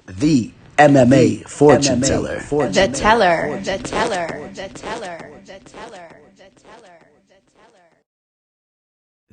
The MMA fortune teller. The teller. The teller. The teller. The teller. The teller.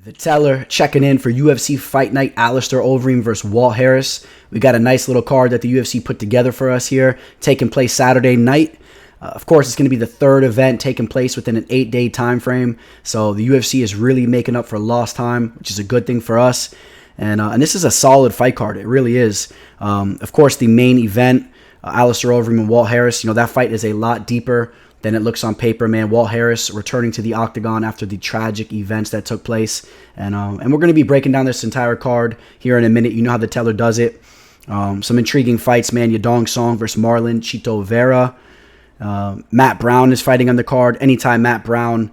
The teller checking in for UFC Fight Night, Alistair Overeem versus Walt Harris. We got a nice little card that the UFC put together for us here, taking place Saturday night. Of course, it's going to be the third event taking place within an 8-day time frame. So the UFC is really making up for lost time, which is a good thing for us. And this is a solid fight card. It really is. Of course, the main event, Alistair Overeem and Walt Harris, that fight is a lot deeper than it looks on paper, man. Walt Harris returning to the octagon after the tragic events that took place. And we're going to be breaking down this entire card here in a minute. You know how the teller does it. Some intriguing fights, man. Yadong Song versus Marlon, Vera. Matt Brown is fighting on the card. Anytime Matt Brown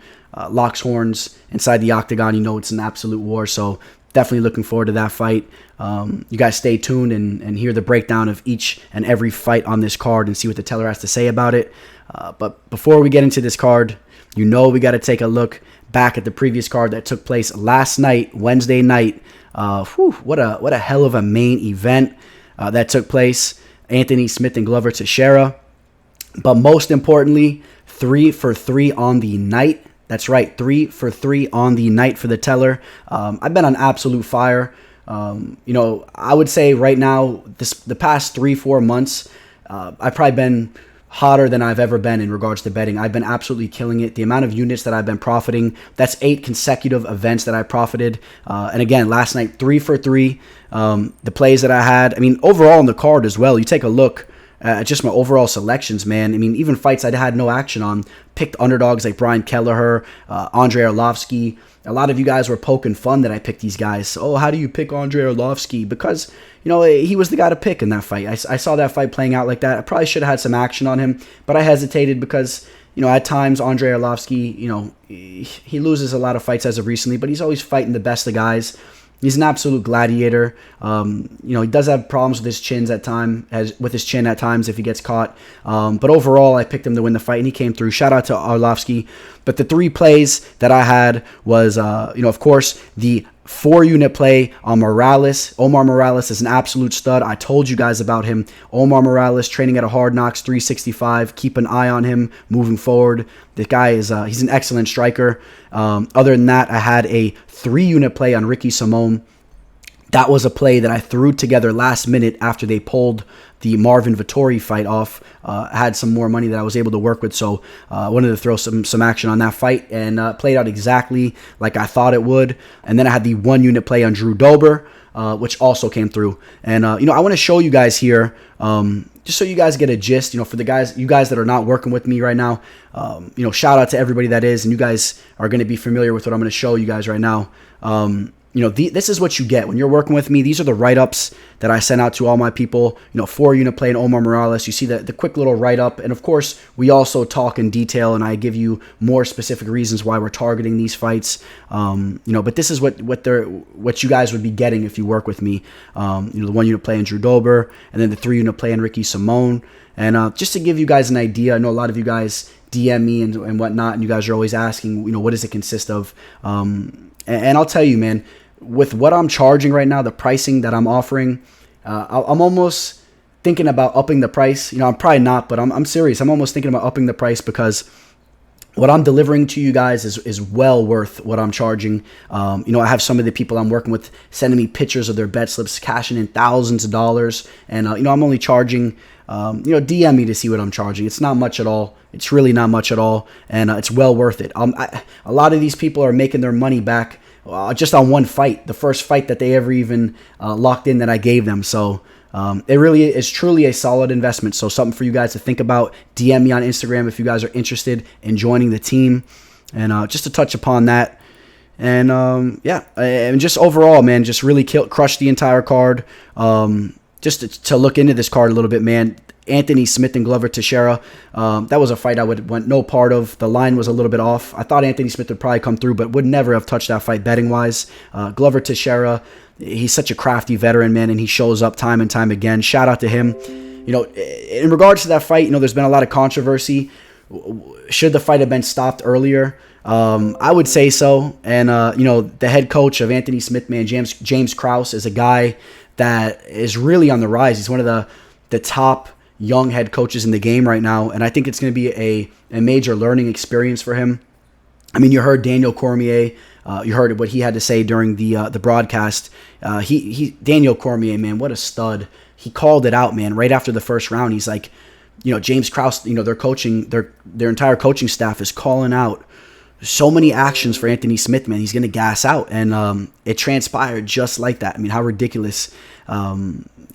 locks horns inside the octagon, it's an absolute war. So definitely looking forward to that fight. You guys stay tuned and hear the breakdown of each and every fight on this card and see what the teller has to say about it. But before we get into this card, we got to take a look back at the previous card that took place last night, Wednesday night. What a hell of a main event that took place. Anthony Smith and Glover Teixeira. But most importantly, 3 for 3 on the night. That's right, 3 for 3 on the night for the teller. I've been on absolute fire. I would say right now, the past 3-4 months, I've probably been hotter than I've ever been in regards to betting. I've been absolutely killing it. The amount of units that I've been profiting, that's 8 consecutive events that I profited. And again, last night, 3 for 3. The plays that I had, overall on the card as well, you take a look just my overall selections, man. Even fights I had no action on. Picked underdogs like Brian Kelleher, Andrei Arlovski. A lot of you guys were poking fun that I picked these guys. Oh, how do you pick Andrei Arlovski? Because, he was the guy to pick in that fight. I saw that fight playing out like that. I probably should have had some action on him, but I hesitated because, at times Andrei Arlovski, he loses a lot of fights as of recently, but he's always fighting the best of guys. He's an absolute gladiator. He does have problems with his chin at times if he gets caught. But overall, I picked him to win the fight, and he came through. Shout out to Arlovski. But the 3 plays that I had was, of course, the 4-unit play on Morales. Omar Morales is an absolute stud. I told you guys about him. Omar Morales training at a Hard Knocks 365. Keep an eye on him moving forward. The guy is he's an excellent striker. Other than that, I had a 3-unit play on Ricky Simon. That was a play that I threw together last minute after they pulled the Marvin Vettori fight off. I had some more money that I was able to work with, so I wanted to throw some action on that fight, and played out exactly like I thought it would. And then I had the 1-unit play on Drew Dober, which also came through. And I want to show you guys here, just so you guys get a gist. For you guys that are not working with me right now, shout out to everybody that is, and you guys are going to be familiar with what I'm going to show you guys right now. This is what you get when you're working with me. These are the write-ups that I sent out to all my people. 4-unit play in Omar Morales. You see the quick little write-up. And of course, we also talk in detail and I give you more specific reasons why we're targeting these fights. But this is what you guys would be getting if you work with me. The 1-unit play in Drew Dober, and then the 3-unit play in Ricky Simon. And just to give you guys an idea, I know a lot of you guys DM me and whatnot, and you guys are always asking, what does it consist of? And I'll tell you, man, with what I'm charging right now, the pricing that I'm offering, I'm almost thinking about upping the price. I'm probably not, but I'm serious. I'm almost thinking about upping the price because what I'm delivering to you guys is well worth what I'm charging. I have some of the people I'm working with sending me pictures of their bet slips, cashing in thousands of dollars. And, I'm only charging, DM me to see what I'm charging. It's not much at all. It's really not much at all. And it's well worth it. A lot of these people are making their money back just on one fight, the first fight that they ever even locked in that I gave them. So it really is truly a solid investment. So something for you guys to think about. DM me on Instagram if you guys are interested in joining the team. And just to touch upon that. And and just overall, man, just really crushed the entire card. Just to look into this card a little bit, man. Anthony Smith and Glover Teixeira. That was a fight I want no part of. The line was a little bit off. I thought Anthony Smith would probably come through, but would never have touched that fight betting-wise. Glover Teixeira, he's such a crafty veteran, man, and he shows up time and time again. Shout out to him. In regards to that fight, there's been a lot of controversy. Should the fight have been stopped earlier? I would say so. And, the head coach of Anthony Smith, man, James Krause, is a guy that is really on the rise. He's one of the the top young head coaches in the game right now, and I think it's going to be a major learning experience for him. I mean, you heard Daniel Cormier. You heard what he had to say during the broadcast. Daniel Cormier, man, what a stud. He called it out, man, right after the first round. He's like, James Krause, their coaching, their entire coaching staff is calling out so many actions for Anthony Smith, man. He's going to gas out. And it transpired just like that. I mean, how ridiculous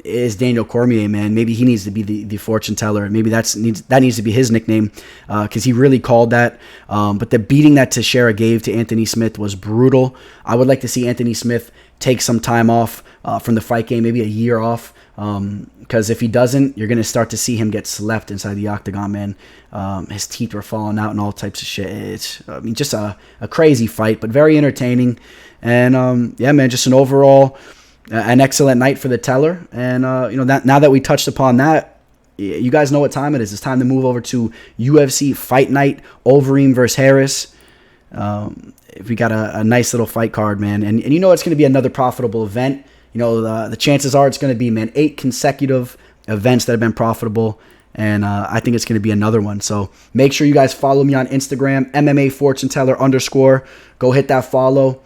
is Daniel Cormier, man? Maybe he needs to be the fortune teller. Maybe that needs to be his nickname, because he really called that. But the beating that Teixeira gave to Anthony Smith was brutal. I would like to see Anthony Smith take some time off from the fight game, maybe a year off. Because if he doesn't, you're going to start to see him get slept inside the octagon, man. His teeth were falling out and all types of shit. It's, just a crazy fight, but very entertaining. And, yeah, man, just an overall, an excellent night for the teller. And, now that we touched upon that, you guys know what time it is. It's time to move over to UFC Fight Night, Overeem versus Harris. We got a nice little fight card, man. And it's going to be another profitable event. The chances are it's going to be, man, 8 consecutive events that have been profitable. And I think it's going to be another one. So make sure you guys follow me on Instagram, MMA Fortune Teller _. Go hit that follow.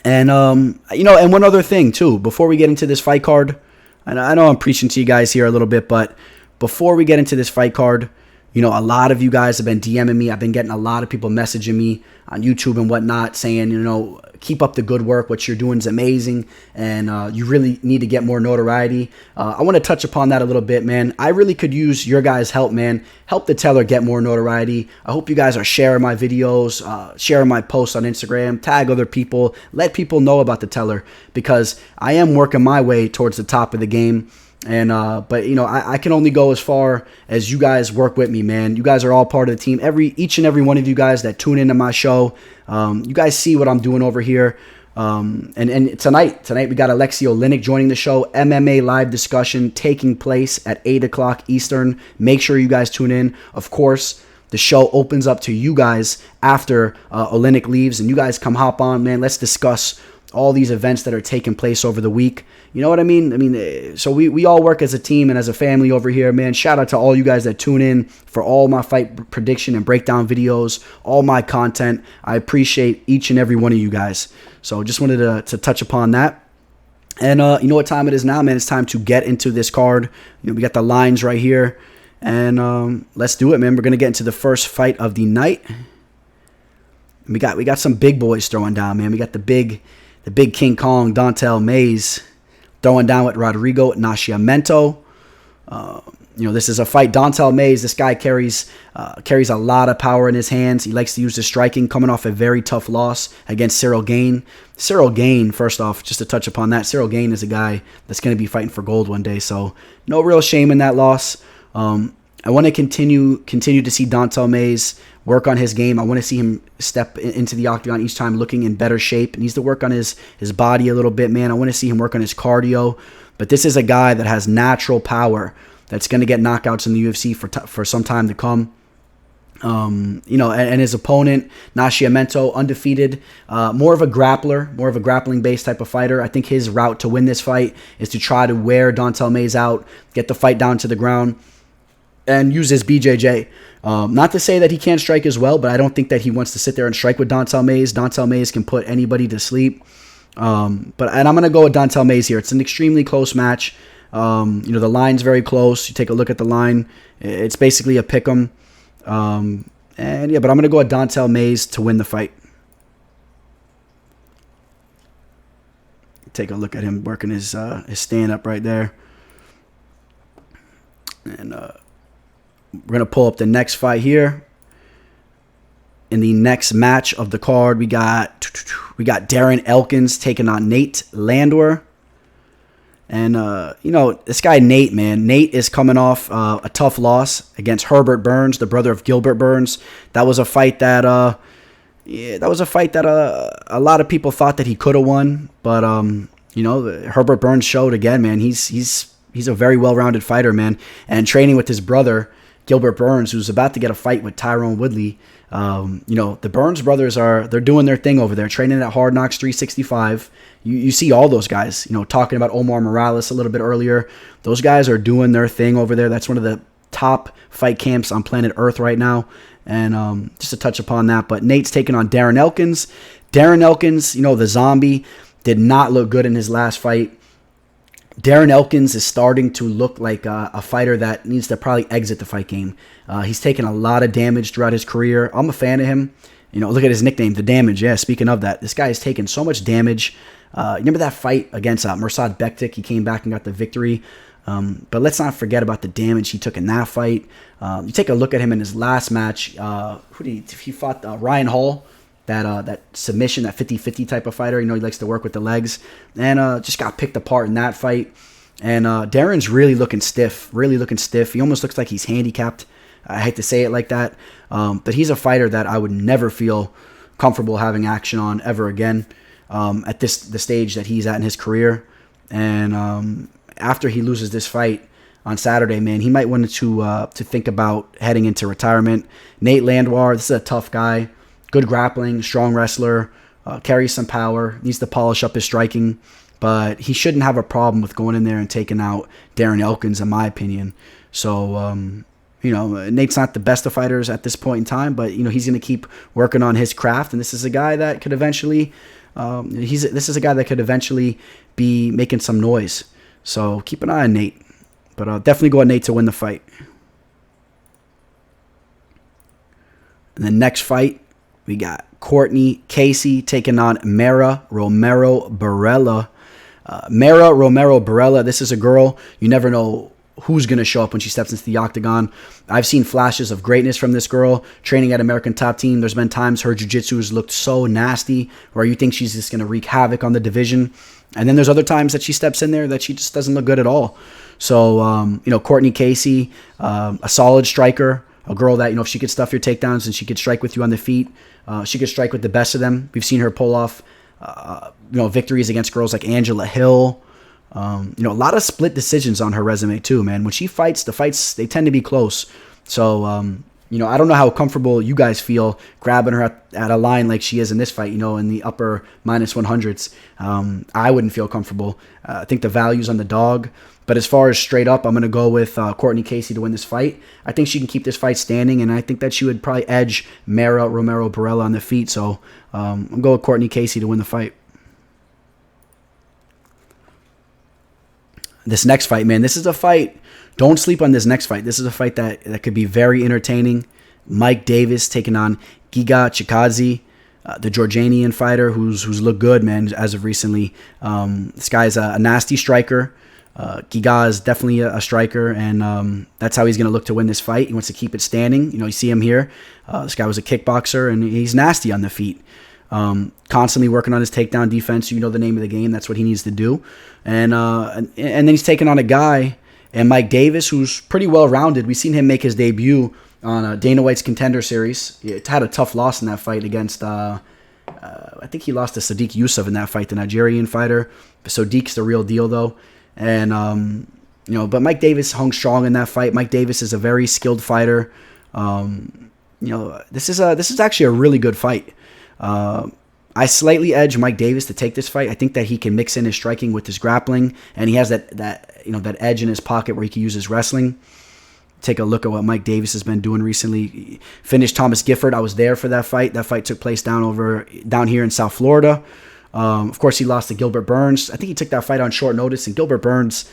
And, and one other thing, too, before we get into this fight card, and I know I'm preaching to you guys here a little bit, but before we get into this fight card, a lot of you guys have been DMing me. I've been getting a lot of people messaging me on YouTube and whatnot saying, keep up the good work. What you're doing is amazing, and you really need to get more notoriety. I want to touch upon that a little bit, man. I really could use your guys' help, man. Help the teller get more notoriety. I hope you guys are sharing my videos, sharing my posts on Instagram, tag other people, let people know about the teller, because I am working my way towards the top of the game. And but I can only go as far as you guys work with me, man. You guys are all part of the team. Each and every one of you guys that tune into my show, you guys see what I'm doing over here. And tonight we got Alexei Oleinik joining the show. MMA live discussion taking place at 8:00 Eastern. Make sure you guys tune in. Of course, the show opens up to you guys after Oleinik leaves, and you guys come hop on, man. Let's discuss all these events that are taking place over the week. You know what I mean? So we all work as a team and as a family over here, man. Shout out to all you guys that tune in for all my fight prediction and breakdown videos, all my content. I appreciate each and every one of you guys. So just wanted to touch upon that. And you know what time it is now, man? It's time to get into this card. We got the lines right here. And let's do it, man. We're going to get into the first fight of the night. We got some big boys throwing down, man. We got the big King Kong, Dontale Mays, throwing down with Rodrigo Nascimento. This is a fight. Dontale Mays, this guy carries a lot of power in his hands. He likes to use the striking, coming off a very tough loss against Cyril Gane. Cyril Gane, first off, just to touch upon that, Cyril Gane is a guy that's going to be fighting for gold one day, so no real shame in that loss. I want to continue to see Dontale Mays work on his game. I want to see him step into the octagon each time looking in better shape. He needs to work on his body a little bit, man. I want to see him work on his cardio. But this is a guy that has natural power that's going to get knockouts in the UFC for some time to come. And his opponent, Nascimento, undefeated, more of a grappler, more of a grappling-based type of fighter. I think his route to win this fight is to try to wear Dontale Mays out, get the fight down to the ground, and use his BJJ. Not to say that he can't strike as well, but I don't think that he wants to sit there and strike with Dontale Mays. Dontale Mays can put anybody to sleep. And I'm going to go with Dontale Mays here. It's an extremely close match. The line's very close. You take a look at the line. It's basically a pick'em. But I'm going to go with Dontale Mays to win the fight. Take a look at him working his stand-up right there. And we're going to pull up the next fight here. In the next match of the card, we got Darren Elkins taking on Nate Landwehr. And, this guy Nate, man. Nate is coming off a tough loss against Herbert Burns, the brother of Gilbert Burns. That was a fight that a lot of people thought that he could have won. But, Herbert Burns showed again, man. He's a very well-rounded fighter, man. And training with his brother, Gilbert Burns, who's about to get a fight with Tyrone Woodley. The Burns brothers they're doing their thing over there, training at Hard Knocks 365. You see all those guys, talking about Omar Morales a little bit earlier. Those guys are doing their thing over there. That's one of the top fight camps on planet Earth right now. And just to touch upon that, but Nate's taking on Darren Elkins. Darren Elkins, the zombie, did not look good in his last fight. Darren Elkins is starting to look like a fighter that needs to probably exit the fight game. He's taken a lot of damage throughout his career. I'm a fan of him. Look at his nickname, The Damage. Yeah, speaking of that, this guy has taken so much damage. Remember that fight against Mirsad Bektik? He came back and got the victory. But let's not forget about the damage he took in that fight. You take a look at him in his last match. He fought Ryan Hall, that submission, that 50-50 type of fighter. He likes to work with the legs. And just got picked apart in that fight. And Darren's really looking stiff. He almost looks like he's handicapped. I hate to say it like that. But he's a fighter that I would never feel comfortable having action on ever again at the stage that he's at in his career. And after he loses this fight on Saturday, man, he might want to think about heading into retirement. Nate Landwehr, this is a tough guy. Good grappling, strong wrestler, carries some power, needs to polish up his striking. But he shouldn't have a problem with going in there and taking out Darren Elkins, in my opinion. So, Nate's not the best of fighters at this point in time, but, he's going to keep working on his craft. And this is a guy that could eventually, be making some noise. So keep an eye on Nate. But I'll definitely go on Nate to win the fight. And the next fight, we got Courtney Casey taking on Mera Romero Borella. Mera Romero Borella, this is a girl. You never know who's going to show up when she steps into the octagon. I've seen flashes of greatness from this girl training at American Top Team. There's been times her jiu-jitsu has looked so nasty where you think she's just going to wreak havoc on the division. And then there's other times that she steps in there that she just doesn't look good at all. So, Courtney Casey, a solid striker, a girl that, if she could stuff your takedowns and she could strike with you on the feet, she could strike with the best of them. We've seen her pull off, victories against girls like Angela Hill. A lot of split decisions on her resume too, man. When she fights, the fights, they tend to be close. So, I don't know how comfortable you guys feel grabbing her at a line like she is in this fight, in the upper minus 100s. I wouldn't feel comfortable. I think the value's on the dog. But as far as straight up, I'm going to go with Courtney Casey to win this fight. I think she can keep this fight standing, and I think that she would probably edge Mera Romero Borella on the feet. So I'm going with Courtney Casey to win the fight. This next fight, man, this is a fight. Don't sleep on this next fight. This is a fight that could be very entertaining. Mike Davis taking on Giga Chikadze, the Georgianian fighter who's looked good, man, as of recently. This guy's a nasty striker. Giga is definitely a striker, and that's how he's going to look to win this fight. He wants to keep it standing. You see him here. This guy was a kickboxer, and he's nasty on the feet. Constantly working on his takedown defense. You know the name of the game. That's what he needs to do. And then he's taking on a guy, and Mike Davis, who's pretty well-rounded. We've seen him make his debut on Dana White's Contender Series. He had a tough loss in that fight against, I think he lost to Sadiq Yusuf in that fight, the Nigerian fighter. Sadiq's the real deal, though. And, but Mike Davis hung strong in that fight. Mike Davis is a very skilled fighter. This is actually a really good fight. I slightly edge Mike Davis to take this fight. I think that he can mix in his striking with his grappling, and he has that edge in his pocket where he can use his wrestling. Take a look at what Mike Davis has been doing recently. He finished Thomas Gifford. I was there for that fight. That fight took place down here in South Florida. Of course, he lost to Gilbert Burns. I think he took that fight on short notice, and Gilbert Burns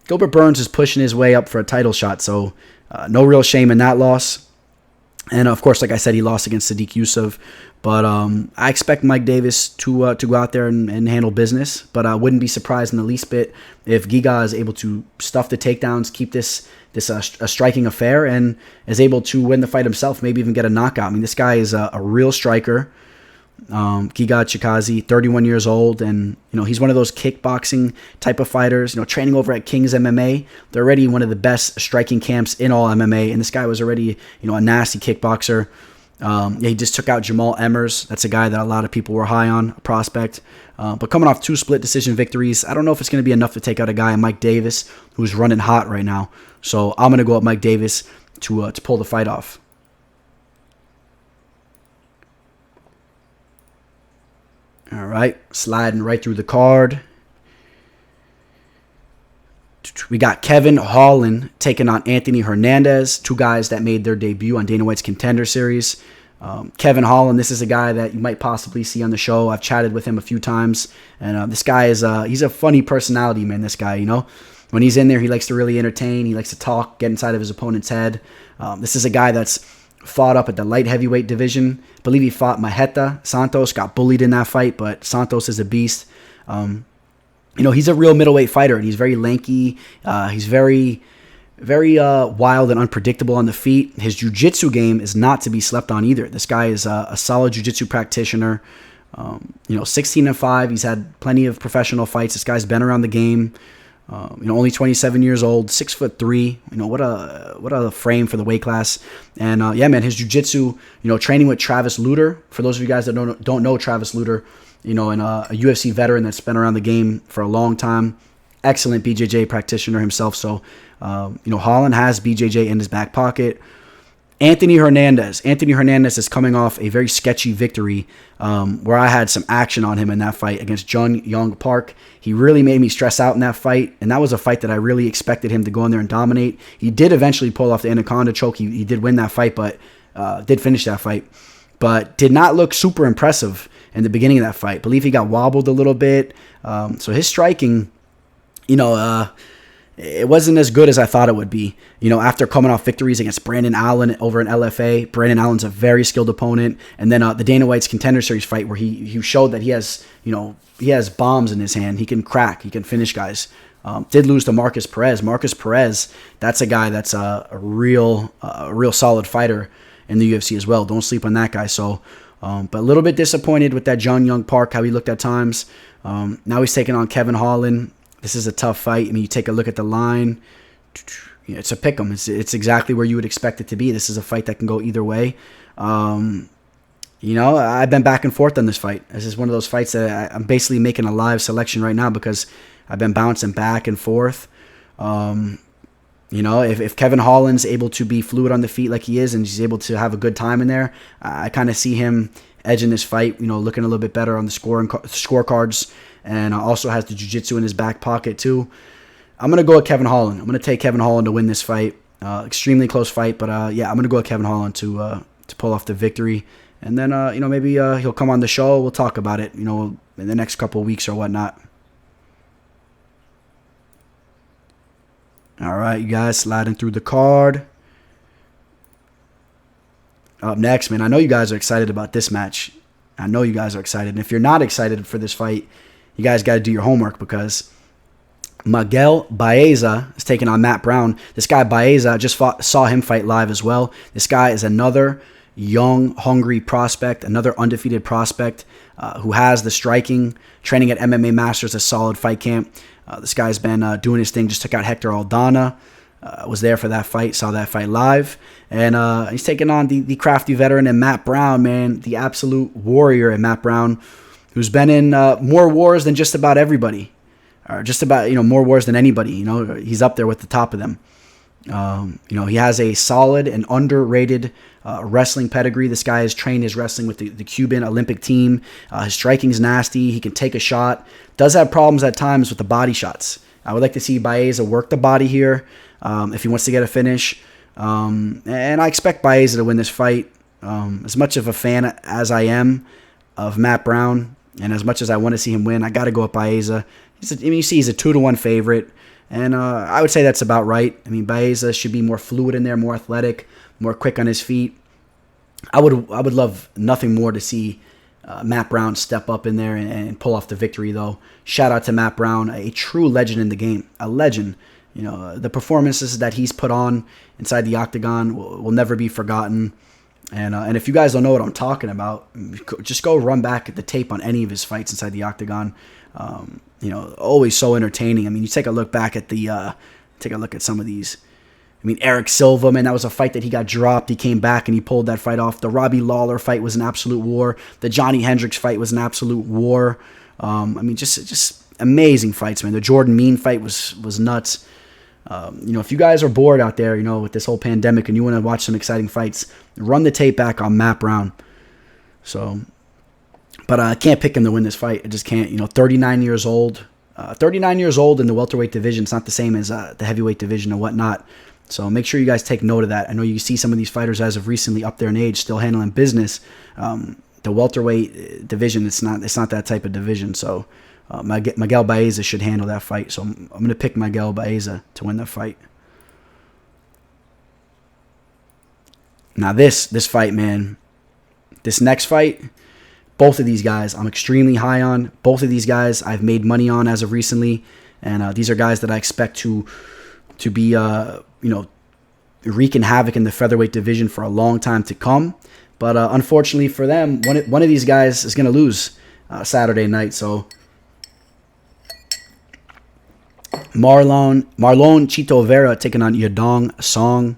is pushing his way up for a title shot, so no real shame in that loss. And, of course, like I said, he lost against Sadiq Yusuf. But I expect Mike Davis to go out there and handle business. But I wouldn't be surprised in the least bit if Giga is able to stuff the takedowns, keep this a striking affair, and is able to win the fight himself, maybe even get a knockout. I mean, this guy is a real striker. Giga Chikadze, 31 years old, and he's one of those kickboxing type of fighters, training over at King's MMA. They're already one of the best striking camps in all MMA, and this guy was already a nasty kickboxer. He just took out Jamal Emmers. That's a guy that a lot of people were high on, a prospect. But coming off 2 split decision victories, I don't know if it's going to be enough to take out a guy, Mike Davis, who's running hot right now. So I'm going to go with Mike Davis to pull the fight off. All right, sliding right through the card. We got Kevin Holland taking on Anthony Hernandez, two guys that made their debut on Dana White's Contender Series. Kevin Holland, this is a guy that you might possibly see on the show. I've chatted with him a few times, and this guy is he's a funny personality, man. This guy, when he's in there, he likes to really entertain. He likes to talk, get inside of his opponent's head. This is a guy that's fought up at the light heavyweight division. I believe he fought Maheta Santos, got bullied in that fight, but Santos is a beast. He's a real middleweight fighter, and he's very lanky. He's very wild and unpredictable on the feet. His jiu-jitsu game is not to be slept on either. This guy is a solid jiu-jitsu practitioner. 16-5. He's had plenty of professional fights. This guy's been around the game. Only 27 years old, 6'3". What a frame for the weight class. And his jiu-jitsu, training with Travis Lutter. For those of you guys that don't know Travis Lutter, and a UFC veteran that's been around the game for a long time. Excellent BJJ practitioner himself. So, Holland has BJJ in his back pocket. Anthony Hernandez is coming off a very sketchy victory where I had some action on him in that fight against Jun Young Park. He really made me stress out in that fight, and that was a fight that I really expected him to go in there and dominate. He did eventually pull off the Anaconda choke. He did win that fight, but did finish that fight. But did not look super impressive in the beginning of that fight. I believe he got wobbled a little bit. So his striking, it wasn't as good as I thought it would be. After coming off victories against Brandon Allen over in LFA. Brandon Allen's a very skilled opponent. And then the Dana White's Contender Series fight where he showed that he has bombs in his hand. He can crack. He can finish guys. Did lose to Marcus Perez. Marcus Perez, that's a guy that's a real solid fighter in the UFC as well. Don't sleep on that guy. So, but a little bit disappointed with that John Young Park, how he looked at times. Now he's taking on Kevin Holland. This is a tough fight. I mean, you take a look at the line. It's a pick'em. It's exactly where you would expect it to be. This is a fight that can go either way. I've been back and forth on this fight. This is one of those fights that I'm basically making a live selection right now because I've been bouncing back and forth. If Kevin Holland's able to be fluid on the feet like he is and he's able to have a good time in there, I kind of see him edging this fight, looking a little bit better on the scorecards, and also has the jiu-jitsu in his back pocket too. I'm going to go with Kevin Holland. I'm going to take Kevin Holland to win this fight. Extremely close fight, but I'm going to go with Kevin Holland to pull off the victory. And then, maybe he'll come on the show. We'll talk about it, in the next couple of weeks or whatnot. All right, you guys, sliding through the card. Up next, man, I know you guys are excited about this match. I know you guys are excited. And if you're not excited for this fight, you guys got to do your homework because Miguel Baeza is taking on Matt Brown. This guy Baeza, saw him fight live as well. This guy is another young, hungry prospect, another undefeated prospect who has the striking, training at MMA Masters, a solid fight camp. This guy's been doing his thing, just took out Hector Aldana. Was there for that fight, saw that fight live. And he's taking on the crafty veteran and Matt Brown, man, the absolute warrior and Matt Brown, who's been in more wars than just about everybody. Or just about, more wars than anybody. He's up there with the top of them. He has a solid and underrated wrestling pedigree. This guy has trained his wrestling with the Cuban Olympic team. His striking's nasty. He can take a shot. Does have problems at times with the body shots. I would like to see Baeza work the body here if he wants to get a finish. And I expect Baeza to win this fight. As much of a fan as I am of Matt Brown, and as much as I want to see him win, I got to go with Baeza. You see he's a 2-1 favorite. And I would say that's about right. I mean, Baeza should be more fluid in there, more athletic, more quick on his feet. I would love nothing more to see Matt Brown step up in there and pull off the victory, though. Shout out to Matt Brown, a true legend in the game, a legend. The performances that he's put on inside the octagon will never be forgotten. And if you guys don't know what I'm talking about, just go run back the tape on any of his fights inside the octagon. Always so entertaining. I mean, you take a look back at take a look at some of these. I mean, Eryk Silva, man, that was a fight that he got dropped. He came back and he pulled that fight off. The Robbie Lawler fight was an absolute war. The Johnny Hendricks fight was an absolute war. Just amazing fights, man. The Jordan Mean fight was nuts. If you guys are bored out there, with this whole pandemic and you want to watch some exciting fights, run the tape back on Matt Brown. So, but I can't pick him to win this fight. I just can't. 39 years old. 39 years old in the welterweight division. It's not the same as the heavyweight division and whatnot. So make sure you guys take note of that. I know you see some of these fighters as of recently up there in age still handling business. The welterweight division, it's not that type of division. So Miguel Baeza should handle that fight. So I'm going to pick Miguel Baeza to win the fight. Now this fight, man, this next fight, both of these guys I'm extremely high on. Both of these guys I've made money on as of recently. And these are guys that I expect to be, wreaking havoc in the featherweight division for a long time to come. But unfortunately for them, one of these guys is going to lose Saturday night. So Marlon Chito Vera taking on Yadong Song.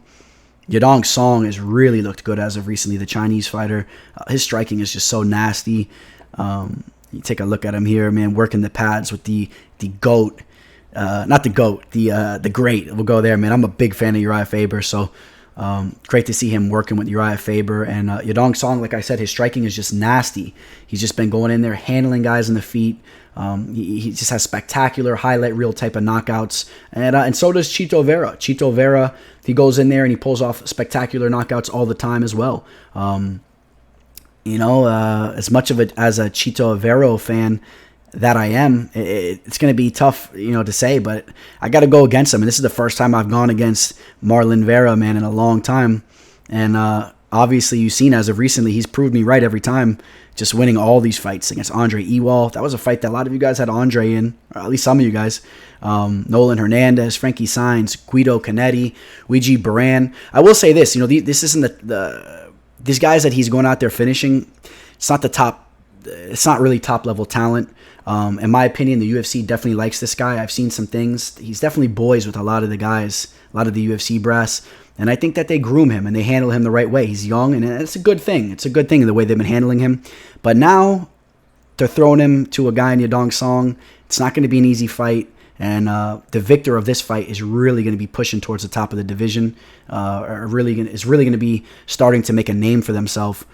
Yadong Song has really looked good as of recently, the Chinese fighter. His striking is just so nasty. You take a look at him here, man, working the pads with the GOAT. Not the GOAT, the great. We'll go there, man. I'm a big fan of Uriah Faber, so great to see him working with Uriah Faber. And Yadong Song, like I said, his striking is just nasty. He's just been going in there, handling guys in the feet. He just has spectacular highlight reel type of knockouts. And so does Chito Vera. Chito Vera, he goes in there and he pulls off spectacular knockouts all the time as well. As much of it as a Chito Vera fan that I am, it's going to be tough, to say, but I got to go against him. And this is the first time I've gone against Marlon Vera, man, in a long time. And obviously, you've seen as of recently, he's proved me right every time, just winning all these fights against Andre Ewell. That was a fight that a lot of you guys had Andre in, or at least some of you guys. Nolan Hernandez, Frankie Saenz, Guido Canetti, Luigi Baran. I will say this, this isn't these guys that he's going out there finishing, it's not really top level talent. In my opinion, the UFC definitely likes this guy. I've seen some things. He's definitely boys with a lot of the guys, a lot of the UFC brass. And I think that they groom him and they handle him the right way. He's young, and it's a good thing. It's a good thing the way they've been handling him. But now they're throwing him to a guy in Yadong Song. It's not going to be an easy fight. And the victor of this fight is really going to be pushing towards the top of the division. Is really going to be starting to make a name for themselves.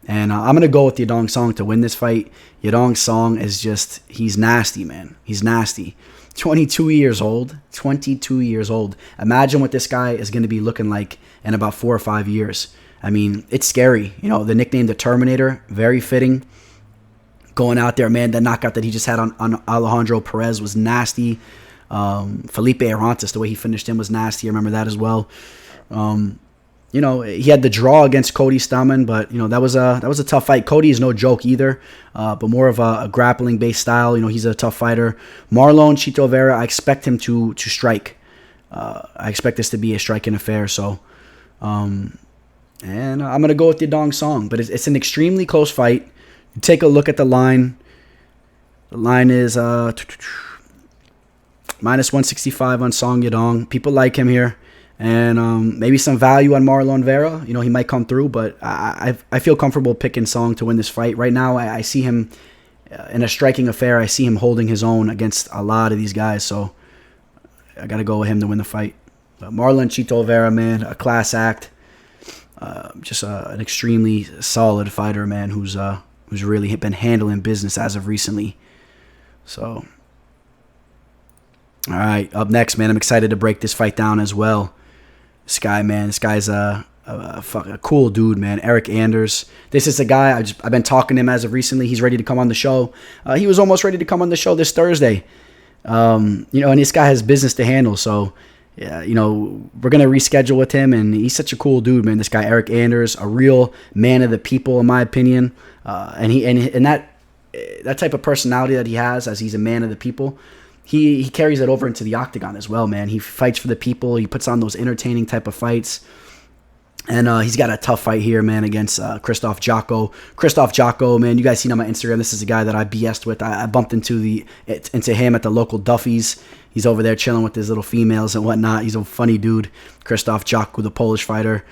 And I'm going to go with Yadong Song to win this fight. Yadong Song is he's nasty, man. He's nasty. 22 years old. 22 years old. Imagine what this guy is going to be looking like in about 4 or 5 years. I mean, it's scary. The nickname The Terminator, very fitting. Going out there, man, the knockout that he just had on Alejandro Perez was nasty. Felipe Arantes, the way he finished him was nasty. I remember that as well. He had the draw against Cody Stamann, but that was a tough fight. Cody is no joke either, but more of a grappling based style. He's a tough fighter. Marlon Chito Vera, I expect him to strike. I expect this to be a striking affair. So, and I'm gonna go with Yadong Song, but it's an extremely close fight. You take a look at the line. The line is minus 165 on Song Yadong. People like him here. And maybe some value on Marlon Vera. He might come through, but I feel comfortable picking Song to win this fight. Right now, I see him in a striking affair. I see him holding his own against a lot of these guys, so I got to go with him to win the fight. But Marlon Chito Vera, man, a class act. Just an extremely solid fighter, man, who's really been handling business as of recently. So, all right, up next, man, I'm excited to break this fight down as well. This guy's a cool dude, man. Eryk Anders. This is a guy I've been talking to him as of recently. He's ready to come on the show. He was almost ready to come on the show this Thursday. And this guy has business to handle. So, yeah, we're gonna reschedule with him, and he's such a cool dude, man. This guy Eryk Anders, a real man of the people, in my opinion. And that type of personality that he has, as he's a man of the people. He carries that over into the octagon as well, man. He fights for the people. He puts on those entertaining type of fights. And he's got a tough fight here, man, against Krzysztof Jotko. Krzysztof Jotko, man, you guys seen on my Instagram. This is a guy that I BS'd with. I bumped into him at the local Duffy's. He's over there chilling with his little females and whatnot. He's a funny dude. Krzysztof Jotko, the Polish fighter,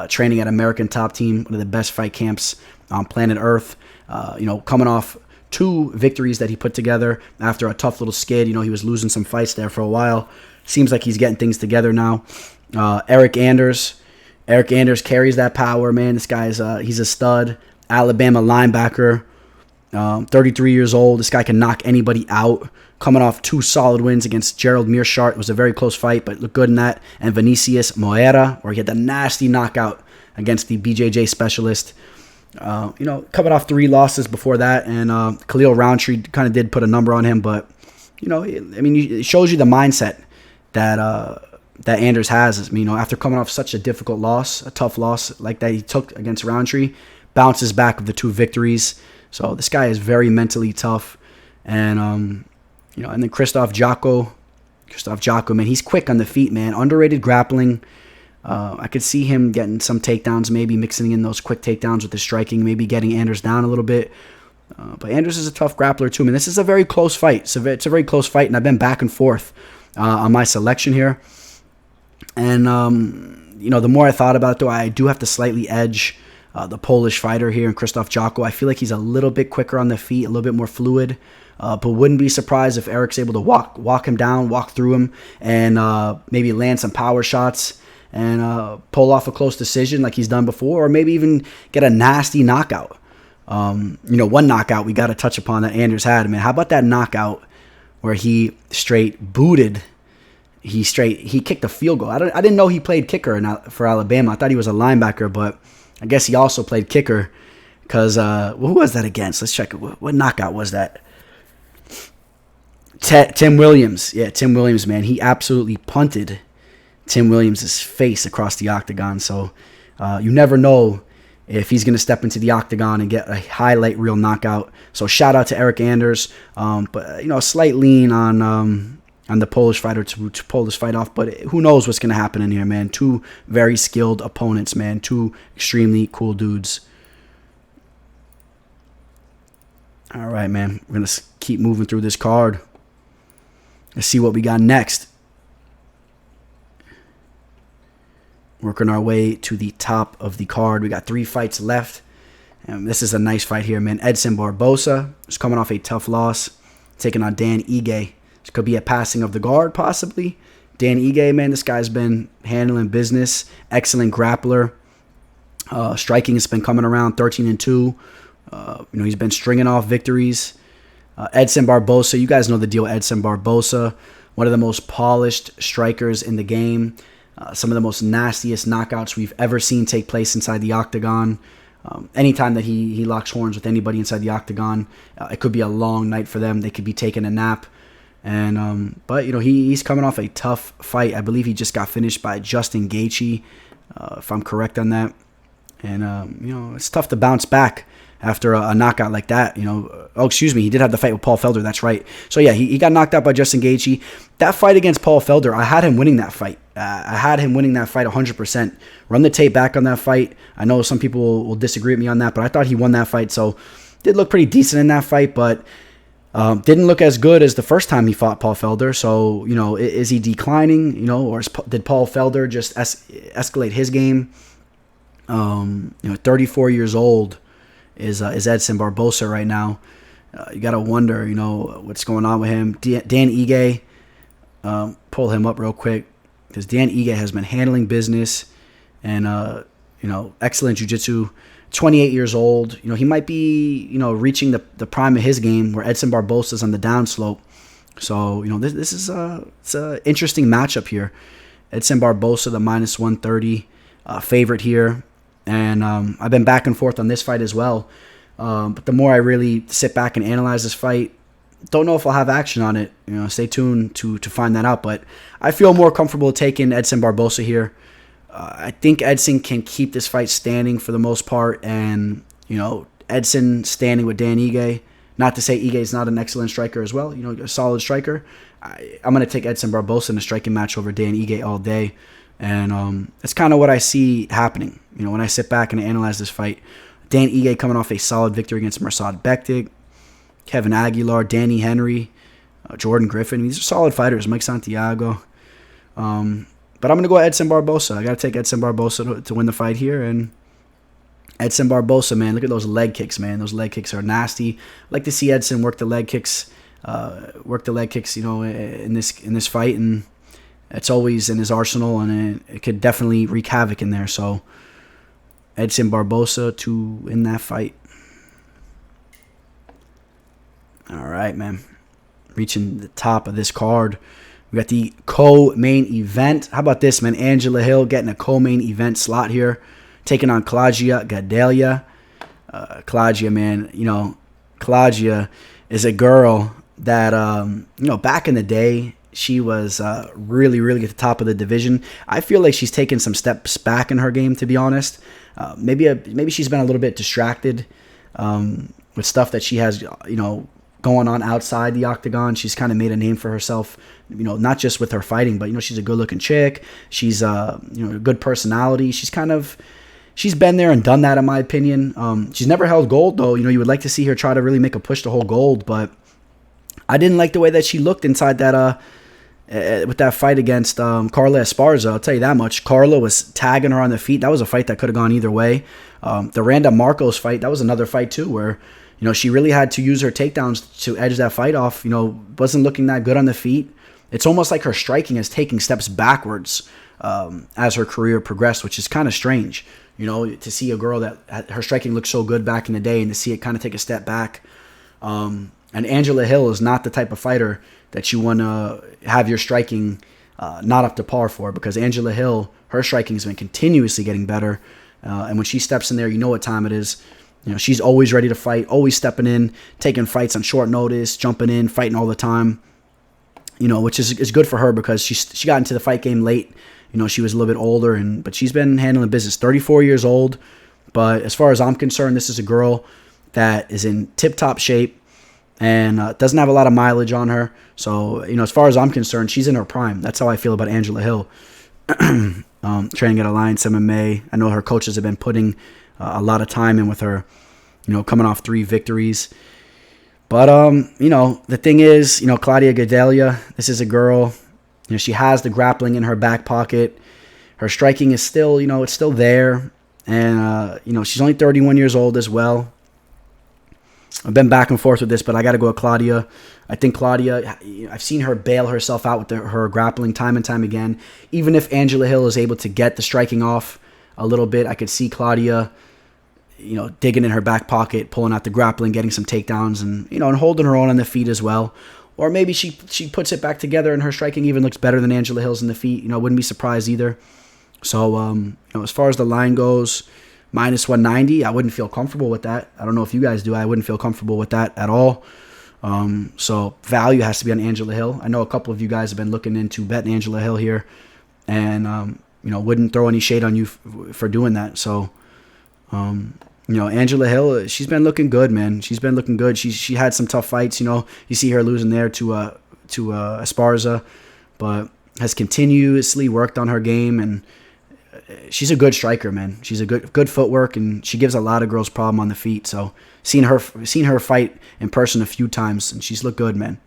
training at American Top Team, one of the best fight camps on planet Earth. Coming off 2 victories that he put together after a tough little skid. He was losing some fights there for a while. Seems like he's getting things together now. Eryk Anders carries that power, man. This guy's he's a stud. Alabama linebacker, 33 years old. This guy can knock anybody out. Coming off 2 solid wins against Gerald Mearshart. It was a very close fight, but looked good in that. And Vinicius Moreira, where he had the nasty knockout against the BJJ specialist. Coming off 3 losses before that, and Khalil Roundtree kind of did put a number on him, but it shows you the mindset that Anders has. After coming off such a difficult loss, a tough loss like that he took against Roundtree, bounces back with the 2 victories. So this guy is very mentally tough, and and then Krzysztof Jotko, man, he's quick on the feet, man. Underrated grappling. I could see him getting some takedowns, maybe mixing in those quick takedowns with the striking, maybe getting Anders down a little bit. But Anders is a tough grappler too, man. This is a very close fight. It's a very close fight, and I've been back and forth on my selection here. And the more I thought about it, though, I do have to slightly edge the Polish fighter here in Krzysztof Jotko. I feel like he's a little bit quicker on the feet, a little bit more fluid. But wouldn't be surprised if Eryk's able to walk him down, walk through him, and maybe land some power shots and pull off a close decision like he's done before, or maybe even get a nasty knockout. One knockout we got to touch upon that Anders had. How about that knockout where he straight booted? He kicked a field goal. I didn't know he played kicker for Alabama. I thought he was a linebacker, but I guess he also played kicker because who was that against? Let's check it. What knockout was that? Tim Williams. Yeah, Tim Williams, man. He absolutely punted Tim Williams' face across the octagon. So you never know if he's going to step into the octagon and get a highlight reel knockout. So shout out to Eryk Anders. But a slight lean on the Polish fighter to pull this fight off. But who knows what's going to happen in here, man. 2 very skilled opponents, man. 2 extremely cool dudes. All right, man. We're going to keep moving through this card. Let's see what we got next. Working our way to the top of the card. We got 3 fights left. And this is a nice fight here, man. Edson Barboza is coming off a tough loss, taking on Dan Ige. This could be a passing of the guard, possibly. Dan Ige, man, this guy's been handling business. Excellent grappler. Striking has been coming around 13-2. He's been stringing off victories. Edson Barboza, you guys know the deal with Edson Barboza. One of the most polished strikers in the game. Some of the most nastiest knockouts we've ever seen take place inside the octagon. Anytime that he locks horns with anybody inside the octagon, it could be a long night for them. They could be taking a nap. But he's coming off a tough fight. I believe he just got finished by Justin Gaethje, if I'm correct on that. And it's tough to bounce back after a knockout like that. He did have the fight with Paul Felder. That's right. So yeah, he got knocked out by Justin Gaethje. That fight against Paul Felder, I had him winning that fight. I had him winning that fight 100%. Run the tape back on that fight. I know some people will disagree with me on that, but I thought he won that fight. So did look pretty decent in that fight, but didn't look as good as the first time he fought Paul Felder. So, is he declining, or did Paul Felder just escalate his game? 34 years old is Edson Barboza right now. You got to wonder, what's going on with him. Dan Ige, pull him up real quick, because Dan Ige has been handling business and, excellent jiu-jitsu. 28 years old. He might be, reaching the prime of his game where Edson Barboza is on the downslope. So, this is it's an interesting matchup here. Edson Barboza, the -130 favorite here. And I've been back and forth on this fight as well. But the more I really sit back and analyze this fight, don't know if I'll have action on it. Stay tuned to find that out. But I feel more comfortable taking Edson Barboza here. I think Edson can keep this fight standing for the most part. And, Edson standing with Dan Ige. Not to say Ige is not an excellent striker as well. A solid striker. I'm going to take Edson Barboza in a striking match over Dan Ige all day. And it's kind of what I see happening. When I sit back and analyze this fight. Dan Ige coming off a solid victory against Mirsad Bektic, Kevin Aguilar, Danny Henry, Jordan Griffin. These are solid fighters. Mike Santiago. But I'm going to go Edson Barboza. I got to take Edson Barboza to win the fight here. And Edson Barboza, man, look at those leg kicks, man. Those leg kicks are nasty. I like to see Edson work the leg kicks, in this fight. And it's always in his arsenal, and it could definitely wreak havoc in there. So Edson Barboza to in that fight. All right, man. Reaching the top of this card. We got the co-main event. How about this, man? Angela Hill getting a co-main event slot here. Taking on Cláudia Gadelha. Cláudia, man. Cláudia is a girl that, back in the day, she was really, really at the top of the division. I feel like she's taken some steps back in her game, to be honest. Maybe she's been a little bit distracted with stuff that she has, going on outside the octagon. She's kind of made a name for herself, not just with her fighting, but, she's a good-looking chick. She's, a good personality. She's been there and done that, in my opinion. She's never held gold, though. You would like to see her try to really make a push to hold gold, but I didn't like the way that she looked inside that, with that fight against Carla Esparza. I'll tell you that much. Carla was tagging her on the feet. That was a fight that could have gone either way. The Randa Marcos fight, that was another fight, too, where she really had to use her takedowns to edge that fight off. Wasn't looking that good on the feet. It's almost like her striking is taking steps backwards as her career progressed, which is kind of strange. To see a girl that her striking looked so good back in the day and to see it kind of take a step back. And Angela Hill is not the type of fighter that you want to have your striking not up to par for, because Angela Hill, her striking has been continuously getting better. And when she steps in there, you know what time it is. She's always ready to fight, always stepping in, taking fights on short notice, jumping in, fighting all the time. Which is good for her because she got into the fight game late. She was a little bit older, but she's been handling business. 34 years old, but as far as I'm concerned, this is a girl that is in tip-top shape and doesn't have a lot of mileage on her. So, as far as I'm concerned, she's in her prime. That's how I feel about Angela Hill. Training at Alliance MMA. I know her coaches have been putting a lot of time in with her, coming off 3 victories. But, the thing is, Cláudia Gadelha, this is a girl, she has the grappling in her back pocket. Her striking is still, it's still there. And, she's only 31 years old as well. I've been back and forth with this, but I got to go with Cláudia. I think Cláudia, I've seen her bail herself out with her grappling time and time again. Even if Angela Hill is able to get the striking off a little bit, I could see Cláudia, digging in her back pocket, pulling out the grappling, getting some takedowns, and, and holding her own on the feet as well. Or maybe she puts it back together and her striking even looks better than Angela Hill's in the feet. Wouldn't be surprised either. So, as far as the line goes, minus 190, I wouldn't feel comfortable with that. I don't know if you guys do. I wouldn't feel comfortable with that at all. So value has to be on Angela Hill. I know a couple of you guys have been looking into betting Angela Hill here, and wouldn't throw any shade on you for doing that. So, Angela Hill, she's been looking good, man. She's been looking good. She had some tough fights. You see her losing there to Esparza, but has continuously worked on her game, and she's a good striker, man. She's a good footwork, and she gives a lot of girls problem on the feet. So seen her fight in person a few times, and she's looked good, man.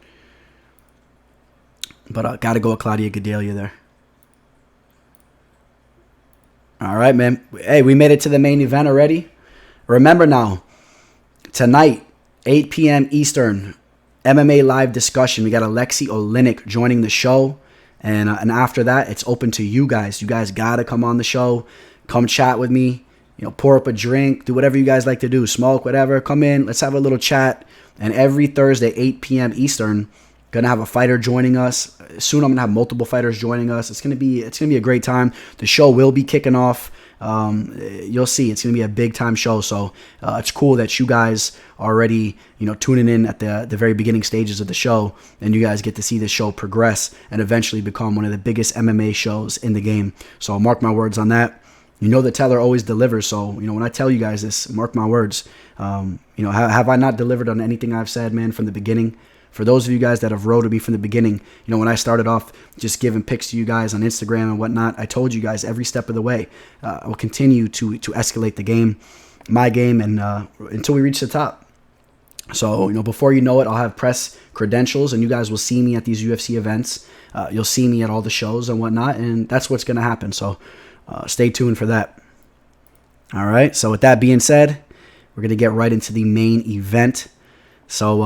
But got to go with Cláudia Gadelha there. All right, man. Hey, we made it to the main event already. Remember now, tonight, 8 p.m. Eastern, MMA live discussion. We got Alexei Oleinik joining the show. And after that, it's open to you guys. You guys got to come on the show. Come chat with me. Pour up a drink. Do whatever you guys like to do. Smoke, whatever. Come in. Let's have a little chat. And every Thursday, 8 p.m. Eastern, going to have a fighter joining us. Soon I'm going to have multiple fighters joining us. It's going to be a great time. The show will be kicking off. You'll see. It's going to be a big-time show. So it's cool that you guys are already, tuning in at the very beginning stages of the show, and you guys get to see the show progress and eventually become one of the biggest MMA shows in the game. So mark my words on that. The teller always delivers. So, when I tell you guys this, mark my words. Have I not delivered on anything I've said, man, from the beginning? For those of you guys that have rode with me from the beginning, when I started off just giving pics to you guys on Instagram and whatnot, I told you guys every step of the way. I will continue to escalate the game, my game, and until we reach the top. So, before you know it, I'll have press credentials, and you guys will see me at these UFC events. You'll see me at all the shows and whatnot, and that's what's going to happen. So, stay tuned for that. All right. So, with that being said, we're going to get right into the main event. So,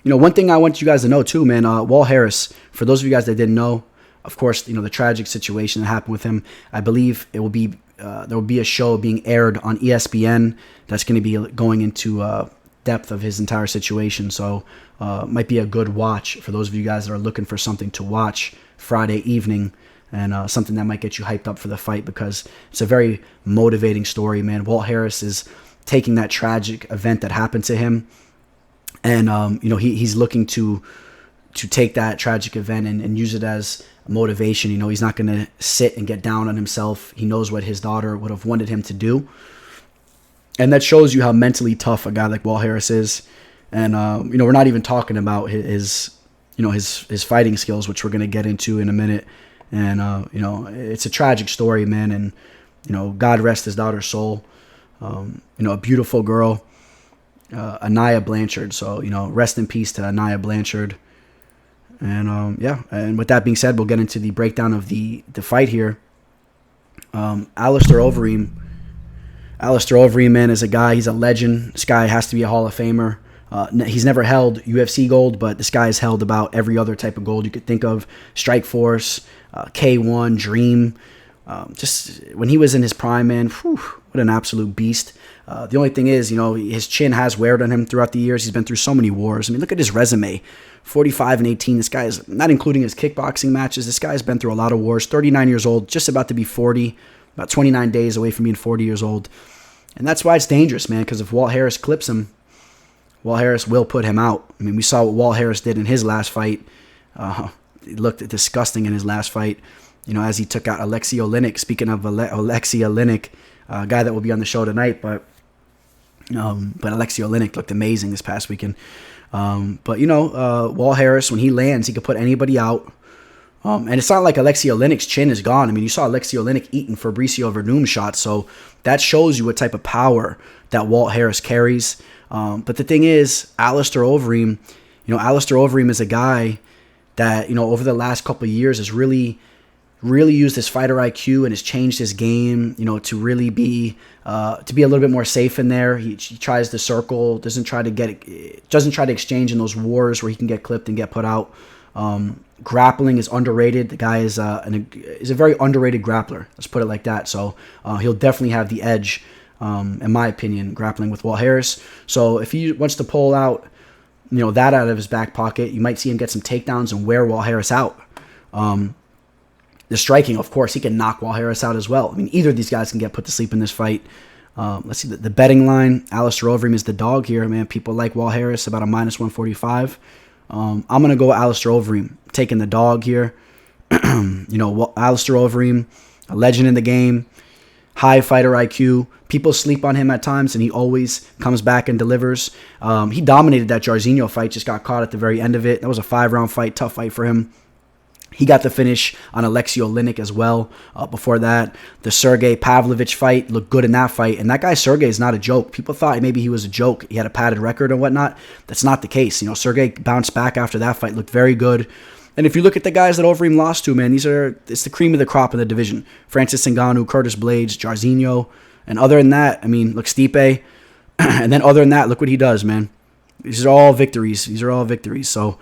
one thing I want you guys to know too, man, Walt Harris, for those of you guys that didn't know, of course, the tragic situation that happened with him. I believe it will be there will be a show being aired on ESPN that's going to be going into depth of his entire situation. So might be a good watch for those of you guys that are looking for something to watch Friday evening, and something that might get you hyped up for the fight, because it's a very motivating story, man. Walt Harris is taking that tragic event that happened to him, and he's looking to take that tragic event and use it as motivation. He's not going to sit and get down on himself. He knows what his daughter would have wanted him to do, and that shows you how mentally tough a guy like Walt Harris is. And we're not even talking about his fighting skills, which we're going to get into in a minute. And it's a tragic story, man. And God rest his daughter's soul. A beautiful girl, Anaya Blanchard. So rest in peace to Anaya Blanchard. And and with that being said, we'll get into the breakdown of the fight here. Alistair Overeem, man, is a guy. He's a legend. This guy has to be a Hall of Famer. He's never held UFC gold, but this guy has held about every other type of gold you could think of. Strikeforce, K1, Dream. Just when he was in his prime, man, what an absolute beast. The only thing is, his chin has weared on him throughout the years. He's been through so many wars. I mean, look at his resume. 45-18. This guy is, not including his kickboxing matches, this guy's been through a lot of wars. 39 years old, just about to be 40, about 29 days away from being 40 years old. And that's why it's dangerous, man, because if Walt Harris clips him, Walt Harris will put him out. I mean, we saw what Walt Harris did in his last fight. It looked disgusting in his last fight, as he took out Alexei Oleinik. Speaking of Alexei Oleinik, a guy that will be on the show tonight, but Alexei Oleinik looked amazing this past weekend. Walt Harris, when he lands, he could put anybody out. And it's not like Alexei Oleinik's chin is gone. I mean, you saw Alexei Oleinik eating Fabricio Verdum shots, so that shows you what type of power that Walt Harris carries. But the thing is, Alistair Overeem is a guy that, over the last couple of years has really used his fighter IQ and has changed his game, to really be a little bit more safe in there. He tries to circle, doesn't try to exchange in those wars where he can get clipped and get put out. Grappling is underrated. The guy is a very underrated grappler. Let's put it like that. So he'll definitely have the edge, in my opinion, grappling with Walt Harris. So if he wants to pull out, that out of his back pocket, you might see him get some takedowns and wear Walt Harris out. The striking, of course, he can knock Walt Harris out as well. I mean, either of these guys can get put to sleep in this fight. Let's see, the betting line, Alistair Overeem is the dog here, man. People like Walt Harris, about a minus 145. I'm going to go with Alistair Overeem, taking the dog here. Alistair Overeem, a legend in the game, high fighter IQ. People sleep on him at times, and he always comes back and delivers. He dominated that Jairzinho fight, just got caught at the very end of it. That was a 5-round fight, tough fight for him. He got the finish on Alexei Oleinik as well. Before that, the Sergey Pavlovich fight looked good in that fight. And that guy Sergey is not a joke. People thought maybe he was a joke. He had a padded record and whatnot. That's not the case. Sergey bounced back after that fight, looked very good. And if you look at the guys that Overeem lost to, man, it's the cream of the crop in the division. Francis Ngannou, Curtis Blades, Jairzinho. And other than that, I mean, look, Stipe. And then other than that, look what he does, man. These are all victories. So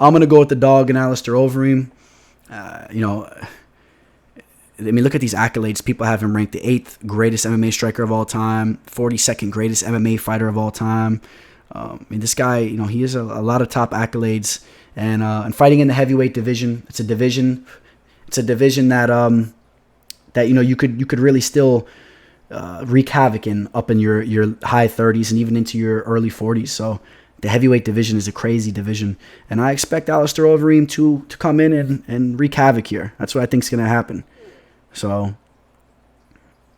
I'm going to go with the dog and Alistair Overeem. Look at these accolades. People have him ranked the 8th greatest MMA striker of all time, 42nd greatest MMA fighter of all time. This guy, he has a lot of top accolades, and fighting in the heavyweight division, it's a division that you could really still wreak havoc in up in your high 30s and even into your early 40s. So the heavyweight division is a crazy division, and I expect Alistair Overeem to come in and wreak havoc here. That's what I think is going to happen. So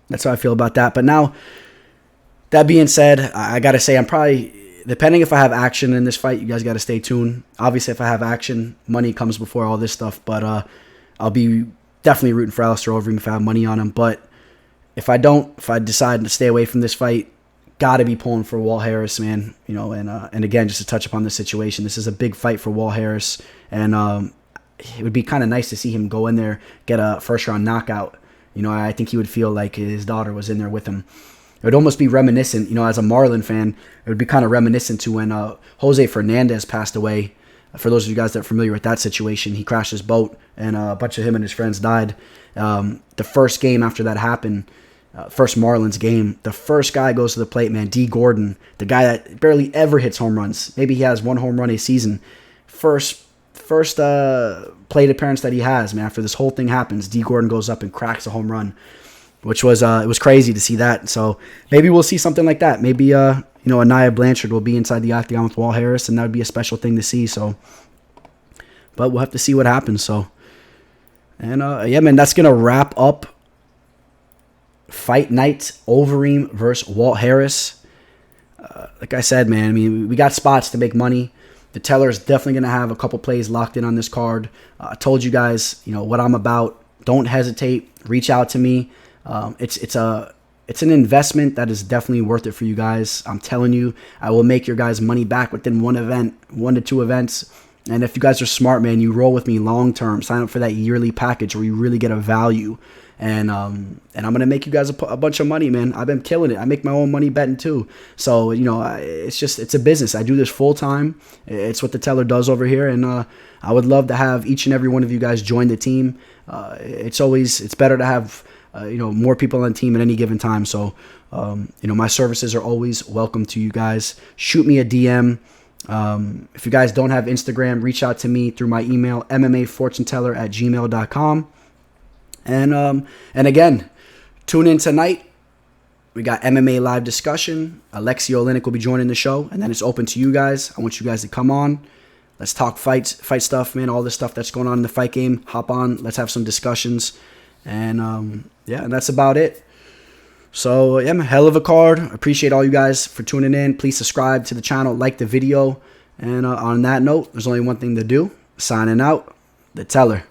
that's how I feel about that. But now, that being said, I got to say, I'm probably, depending if I have action in this fight, you guys got to stay tuned. Obviously, if I have action, money comes before all this stuff, but I'll be definitely rooting for Alistair Overeem if I have money on him. But if I decide to stay away from this fight, got to be pulling for Walt Harris, man. And again, just to touch upon the situation, this is a big fight for Walt Harris, and it would be kind of nice to see him go in there, get a first-round knockout. I think he would feel like his daughter was in there with him. It would almost be reminiscent, as a Marlon fan, it would be kind of reminiscent to when Jose Fernandez passed away For those of you guys that are familiar with that situation, he crashed his boat, and a bunch of him and his friends died. The first game after that happened, first Marlins game, the first guy goes to the plate, man, D. Gordon, the guy that barely ever hits home runs. Maybe he has 1 home run a season. First plate appearance that he has, man, after this whole thing happens, D. Gordon goes up and cracks a home run, which was it was crazy to see that. So maybe we'll see something like that. Maybe Anaya Blanchard will be inside the octagon with Walt Harris, and that would be a special thing to see. So, but we'll have to see what happens. So, and yeah, man, that's gonna wrap up Fight Night Overeem versus Walt Harris. Like I said, man, I mean, we got spots to make money. The teller is definitely gonna have a couple plays locked in on this card. I told you guys, what I'm about. Don't hesitate. Reach out to me. It's an investment that is definitely worth it for you guys. I'm telling you, I will make your guys' money back within 1 to 2 events. And if you guys are smart, man, you roll with me long term. Sign up for that yearly package where you really get a value. And I'm gonna make you guys a bunch of money, man. I've been killing it. I make my own money betting too. So it's a business. I do this full time. It's what the teller does over here, and I would love to have each and every one of you guys join the team. It's better to have more people on the team at any given time. So, my services are always welcome to you guys. Shoot me a DM. If you guys don't have Instagram, reach out to me through my email, mmafortuneteller@gmail.com. And again, tune in tonight. We got MMA live discussion. Alexi Olenek will be joining the show, and then it's open to you guys. I want you guys to come on. Let's talk fight stuff, man. All this stuff that's going on in the fight game. Hop on. Let's have some discussions. And and that's about it. So yeah, hell of a card. Appreciate all you guys for tuning in. Please subscribe to the channel, like the video. And on that note, there's only one thing to do. Signing out, the teller.